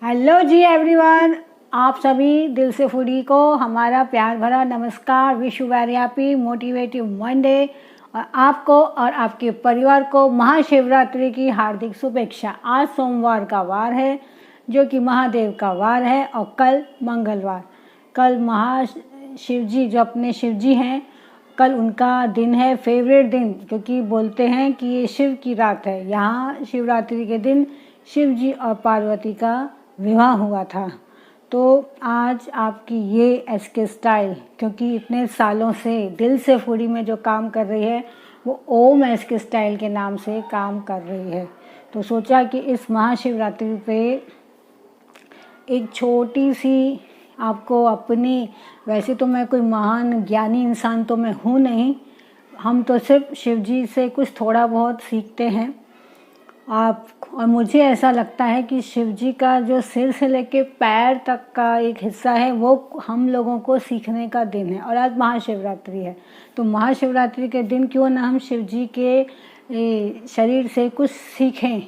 Hello जी everyone, आप सभी दिल से फूडी को हमारा प्यार भरा नमस्कार। Wish you very happy motivative Monday और आपको और आपके परिवार को महाशिवरात्रि की हार्दिक शुभेच्छा। आज सोमवार का वार है जो कि महादेव का वार है और कल मंगलवार। कल महाशिवजी जो अपने शिवजी हैं, कल उनका दिन है, फेवरेट दिन, क्योंकि बोलते हैं कि ये शिव की रात है। यहाँ शिवरात्रि के दिन शिव जी और पार्वती का विवाह हुआ था। तो आज आपकी ये एसके स्टाइल, क्योंकि इतने सालों से दिल से फूडी में जो काम कर रही है वो ओम एसके स्टाइल के नाम से काम कर रही है, तो सोचा कि इस महाशिवरात्रि पे एक छोटी सी आपको अपनी, वैसे तो मैं कोई महान ज्ञानी इंसान तो मैं हूँ नहीं, हम तो सिर्फ शिव जी से कुछ थोड़ा बहुत सीखते हैं आप। और मुझे ऐसा लगता है कि शिव जी का जो सिर से लेके पैर तक का एक हिस्सा है वो हम लोगों को सीखने का दिन है। और आज महाशिवरात्रि है, तो महाशिवरात्रि के दिन क्यों ना हम शिव जी के शरीर से कुछ सीखें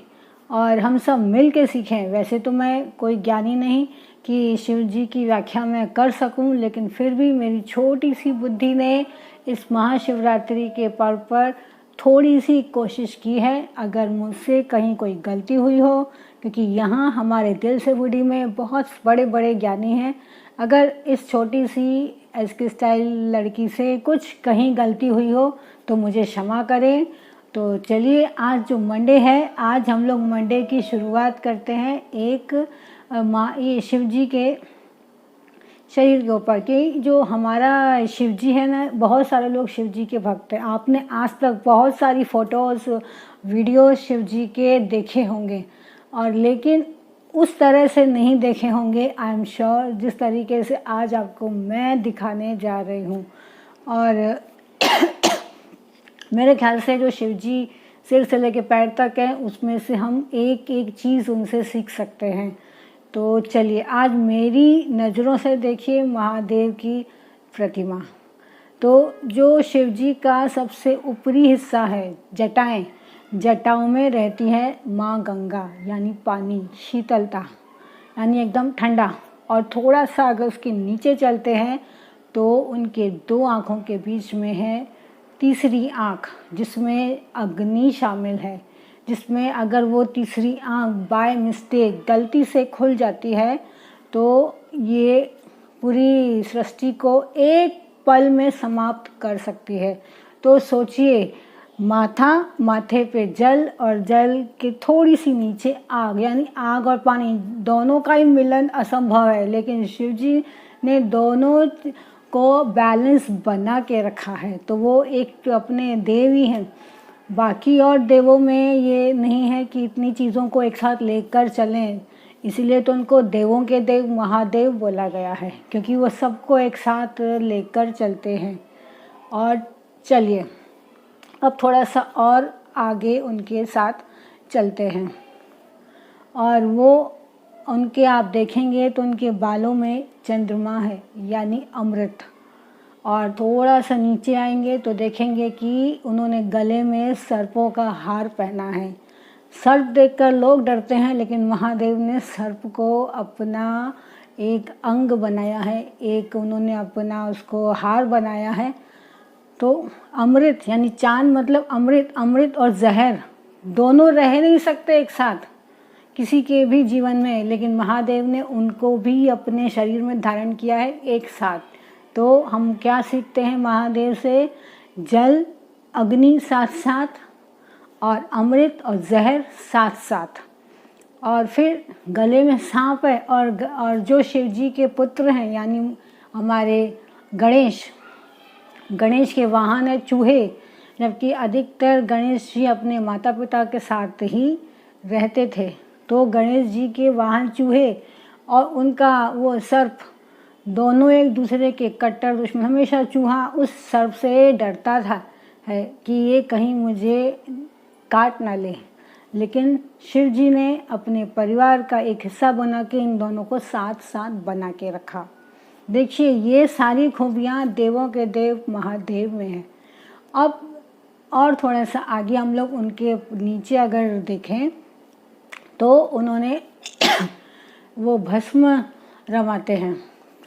और हम सब मिल के सीखें। वैसे तो मैं कोई ज्ञानी नहीं कि शिव जी की व्याख्या मैं कर सकूं, लेकिन फिर भी मेरी छोटी सी बुद्धि ने इस महाशिवरात्रि के पर्व पर थोड़ी सी कोशिश की है। अगर मुझसे कहीं कोई गलती हुई हो, क्योंकि यहाँ हमारे दिल से फूडी में बहुत बड़े बड़े ज्ञानी हैं, अगर इस छोटी सी एसके स्टाइल लड़की से कुछ कहीं गलती हुई हो तो मुझे क्षमा करें। तो चलिए, आज जो मंडे है, आज हम लोग मंडे की शुरुआत करते हैं एक ये शिव जी के शरीर के ऊपर कि जो हमारा शिव जी है ना, बहुत सारे लोग शिव जी के भक्त हैं। आपने आज तक बहुत सारी फ़ोटोज़ वीडियोज़ शिव जी के देखे होंगे, और लेकिन उस तरह से नहीं देखे होंगे, आई एम श्योर, जिस तरीके से आज आपको मैं दिखाने जा रही हूँ। और मेरे ख्याल से जो शिव जी सिर से लेके पैर तक है, उसमें से हम एक एक चीज़ उनसे सीख सकते हैं। तो चलिए, आज मेरी नज़रों से देखिए महादेव की प्रतिमा। तो जो शिव जी का सबसे ऊपरी हिस्सा है, जटाएं, जटाओं में रहती है माँ गंगा, यानी पानी, शीतलता, यानी एकदम ठंडा। और थोड़ा सा अगर उसके नीचे चलते हैं तो उनके दो आँखों के बीच में है तीसरी आँख, जिसमें अग्नि शामिल है, जिसमें अगर वो तीसरी आँख बाय मिस्टेक गलती से खुल जाती है तो ये पूरी सृष्टि को एक पल में समाप्त कर सकती है। तो सोचिए, माथे पे जल और जल के थोड़ी सी नीचे आग, यानी आग और पानी दोनों का ही मिलन असंभव है, लेकिन शिव जी ने दोनों को बैलेंस बना के रखा है। तो वो एक अपने देव ही हैं। बाकी और देवों में ये नहीं है कि इतनी चीज़ों को एक साथ लेकर चलें, इसीलिए तो उनको देवों के देव महादेव बोला गया है, क्योंकि वो सबको एक साथ लेकर चलते हैं। और चलिए, अब थोड़ा सा और आगे उनके साथ चलते हैं, और वो उनके आप देखेंगे तो उनके बालों में चंद्रमा है, यानी अमृत। और थोड़ा सा नीचे आएंगे तो देखेंगे कि उन्होंने गले में सर्पों का हार पहना है। सर्प देखकर लोग डरते हैं, लेकिन महादेव ने सर्प को अपना एक अंग बनाया है, एक उन्होंने अपना उसको हार बनाया है। तो अमृत यानी चांद मतलब अमृत, अमृत और जहर दोनों रह नहीं सकते एक साथ किसी के भी जीवन में, लेकिन महादेव ने उनको भी अपने शरीर में धारण किया है एक साथ। तो हम क्या सीखते हैं महादेव से? जल अग्नि साथ साथ, और अमृत और जहर साथ साथ, और फिर गले में सांप है। और जो शिव जी के पुत्र हैं, यानी हमारे गणेश, गणेश के वाहन है चूहे, जबकि अधिकतर गणेश जी अपने माता पिता के साथ ही रहते थे। तो गणेश जी के वाहन चूहे और उनका वो सर्प, दोनों एक दूसरे के कट्टर दुश्मन। हमेशा चूहा उस सर्प से डरता था है कि ये कहीं मुझे काट ना ले, लेकिन शिव जी ने अपने परिवार का एक हिस्सा बना के इन दोनों को साथ साथ बना के रखा। देखिए, ये सारी खूबियाँ देवों के देव महादेव में हैं। अब और थोड़ा सा आगे हम लोग उनके नीचे अगर देखें तो उन्होंने वो भस्म रमाते हैं,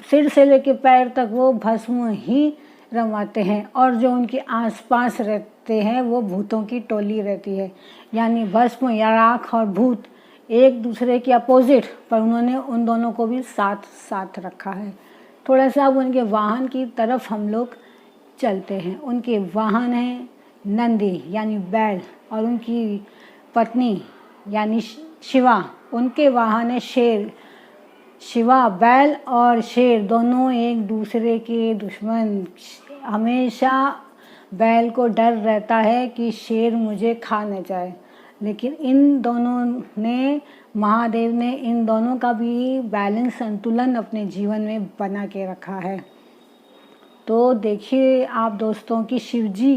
सिर से लेकर पैर तक वो भस्म ही रमाते हैं। और जो उनके आसपास रहते हैं वो भूतों की टोली रहती है, यानी भस्म या राख और भूत एक दूसरे के अपोजिट, पर उन्होंने उन दोनों को भी साथ साथ रखा है। थोड़ा सा अब उनके वाहन की तरफ हम लोग चलते हैं। उनके वाहन हैं नंदी यानी बैल, और उनकी पत्नी यानी शिवा, उनके वाहन है शेर। शिवा, बैल और शेर दोनों एक दूसरे के दुश्मन। हमेशा बैल को डर रहता है कि शेर मुझे खा न जाए, लेकिन इन दोनों ने, महादेव ने इन दोनों का भी बैलेंस, संतुलन अपने जीवन में बना के रखा है। तो देखिए आप दोस्तों कि शिव जी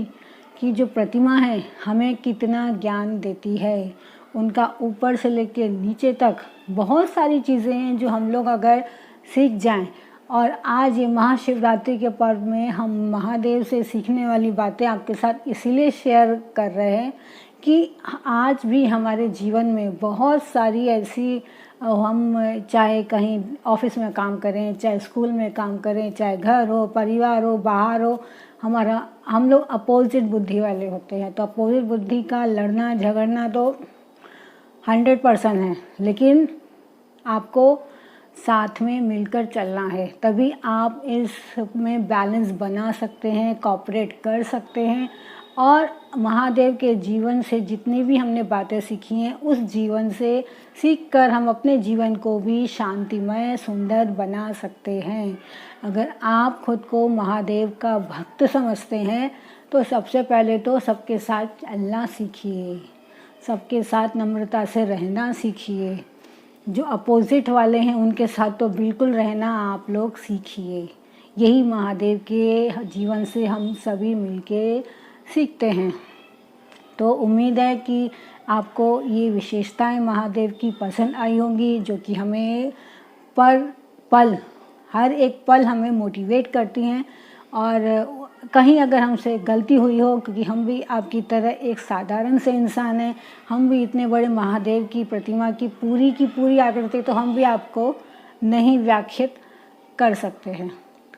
की जो प्रतिमा है हमें कितना ज्ञान देती है। उनका ऊपर से लेकर नीचे तक बहुत सारी चीज़ें हैं जो हम लोग अगर सीख जाएं। और आज ये महाशिवरात्रि के पर्व में हम महादेव से सीखने वाली बातें आपके साथ इसीलिए शेयर कर रहे हैं कि आज भी हमारे जीवन में बहुत सारी ऐसी, हम चाहे कहीं ऑफिस में काम करें, चाहे स्कूल में काम करें, चाहे घर हो, परिवार हो, बाहर हो, हम लोग अपोजिट बुद्धि वाले होते हैं। तो अपोजिट बुद्धि का लड़ना झगड़ना तो 100% है, लेकिन आपको साथ में मिलकर चलना है, तभी आप इसमें बैलेंस बना सकते हैं, कोऑपरेट कर सकते हैं। और महादेव के जीवन से जितनी भी हमने बातें सीखी हैं, उस जीवन से सीखकर हम अपने जीवन को भी शांतिमय, सुंदर बना सकते हैं। अगर आप खुद को महादेव का भक्त समझते हैं तो सबसे पहले तो सबके साथ चलना सीखिए, सबके साथ नम्रता से रहना सीखिए। जो अपोजिट वाले हैं उनके साथ तो बिल्कुल रहना आप लोग सीखिए। यही महादेव के जीवन से हम सभी मिलके सीखते हैं। तो उम्मीद है कि आपको ये विशेषताएं महादेव की पसंद आई होंगी, जो कि हमें हर एक पल हमें मोटिवेट करती हैं। और कहीं अगर हमसे गलती हुई हो, क्योंकि हम भी आपकी तरह एक साधारण से इंसान हैं, हम भी इतने बड़े महादेव की प्रतिमा की पूरी आकृति तो हम भी आपको नहीं व्याख्यात कर सकते हैं।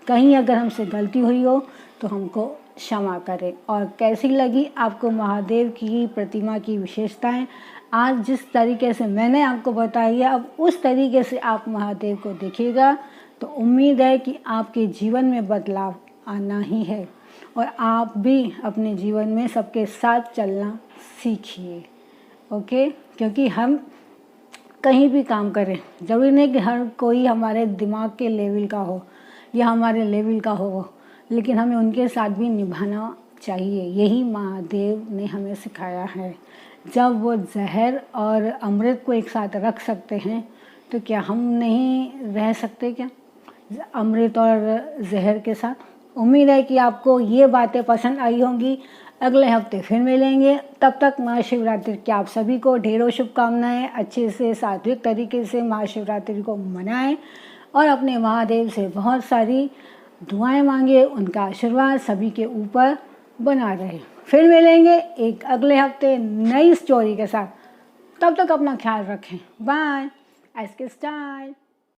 कहीं अगर हमसे गलती हुई हो तो हमको क्षमा करें। और कैसी लगी आपको महादेव की प्रतिमा की विशेषताएं? आज जिस तरीके से मैंने आपको बताई है, अब उस तरीके से आप महादेव को देखिएगा तो उम्मीद है कि आपके जीवन में बदलाव आना ही है। और आप भी अपने जीवन में सबके साथ चलना सीखिए, ओके? क्योंकि हम कहीं भी काम करें, ज़रूरी नहीं कि हर कोई हमारे दिमाग के लेवल का हो या हमारे लेवल का हो, लेकिन हमें उनके साथ भी निभाना चाहिए। यही महादेव ने हमें सिखाया है। जब वो जहर और अमृत को एक साथ रख सकते हैं तो क्या हम नहीं रह सकते क्या अमृत और जहर के साथ? उम्मीद है कि आपको ये बातें पसंद आई होंगी। अगले हफ्ते फिर मिलेंगे। तब तक महाशिवरात्रि की आप सभी को ढेरों शुभकामनाएं। अच्छे से सात्विक तरीके से महाशिवरात्रि को मनाएं और अपने महादेव से बहुत सारी दुआएं मांगे। उनका आशीर्वाद सभी के ऊपर बना रहे। फिर मिलेंगे एक अगले हफ्ते नई स्टोरी के साथ। तब तक अपना ख्याल रखें। बाय। SK style.